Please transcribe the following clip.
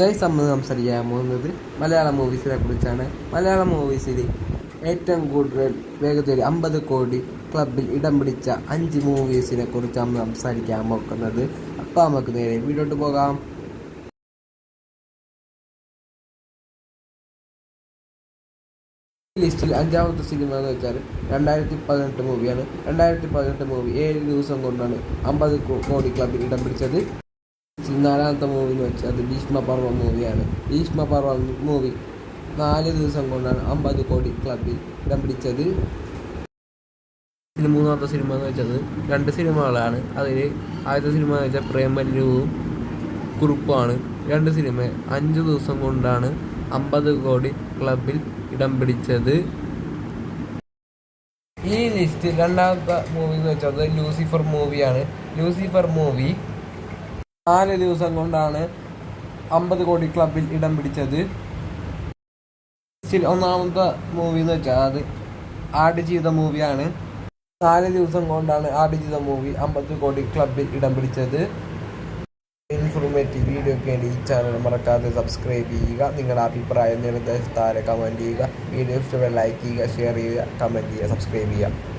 Guys നമ്മൾ സംസാരിക്കാൻ പോകുന്നത് മലയാളം മൂവീസിനെ കുറിച്ചാണ്. മലയാളം മൂവീസിൽ ഏറ്റവും കൂടുതൽ വേഗത്തിൽ 50 കോടി ക്ലബിൽ ഇടം പിടിച്ച 5 മൂവീസിനെ കുറിച്ചാണ് സംസാരിക്കാൻ നോക്കുന്നത്. അപ്പോൾ നമുക്ക് നേരെ വീഡിയോട്ട് പോകാം. ലിസ്റ്റിൽ 5ാമത്തെ സിനിമ എന്ന് വെച്ചാൽ 2018 മൂവിയാണ്. 2018 മൂവി 7 ദിവസം കൊണ്ടാണ് 50 കോടി ക്ലബിൽ ഇടം പിടിച്ചത്. 4ാമത്തെ മൂവി എന്ന് വെച്ചാൽ അത് ഭീഷ്മപർവം മൂവിയാണ്. ഭീഷ്മപർവം മൂവി 4 ദിവസം കൊണ്ടാണ് 50 കോടി ക്ലബിൽ ഇടം പിടിച്ചത്. 3ാമത്തെ സിനിമ എന്ന് വെച്ചത് 2 സിനിമകളാണ്. അതിൽ ആദ്യത്തെ സിനിമ എന്ന് വെച്ചാൽ പ്രേമലുവും കുറുപ്പുമാണ്. 2 സിനിമ 5 ദിവസം കൊണ്ടാണ് 50 കോടി ക്ലബിൽ ഇടം പിടിച്ചത്. ഈ ലിസ്റ്റിൽ 2ാമത്തെ മൂവി എന്ന് വെച്ചത് ലൂസിഫർ മൂവിയാണ്. ലൂസിഫർ മൂവി 4 ദിവസം കൊണ്ടാണ് 50 കോടി ക്ലബിൽ ഇടം പിടിച്ചത്. ലിസ്റ്റിൽ 1ാമത്തെ മൂവി എന്ന് വെച്ചാൽ അത് ആടുജീവിതം മൂവിയാണ്. 4 ദിവസം കൊണ്ടാണ് ആടുജീവിതം മൂവി 50 കോടി ക്ലബിൽ ഇടം പിടിച്ചത്. ഇൻഫോർമേറ്റീവ് വീഡിയോ ഒക്കെ വേണ്ടി ഈ ചാനൽ മറക്കാതെ സബ്സ്ക്രൈബ് ചെയ്യുക. നിങ്ങളുടെ അഭിപ്രായം നിർദ്ദേശം താഴെ കമൻറ്റ് ചെയ്യുക. വീഡിയോ ഇഷ്ടപ്പെട്ട ലൈക്ക് ചെയ്യുക, ഷെയർ ചെയ്യുക, കമൻറ്റ് ചെയ്യുക, സബ്സ്ക്രൈബ് ചെയ്യുക.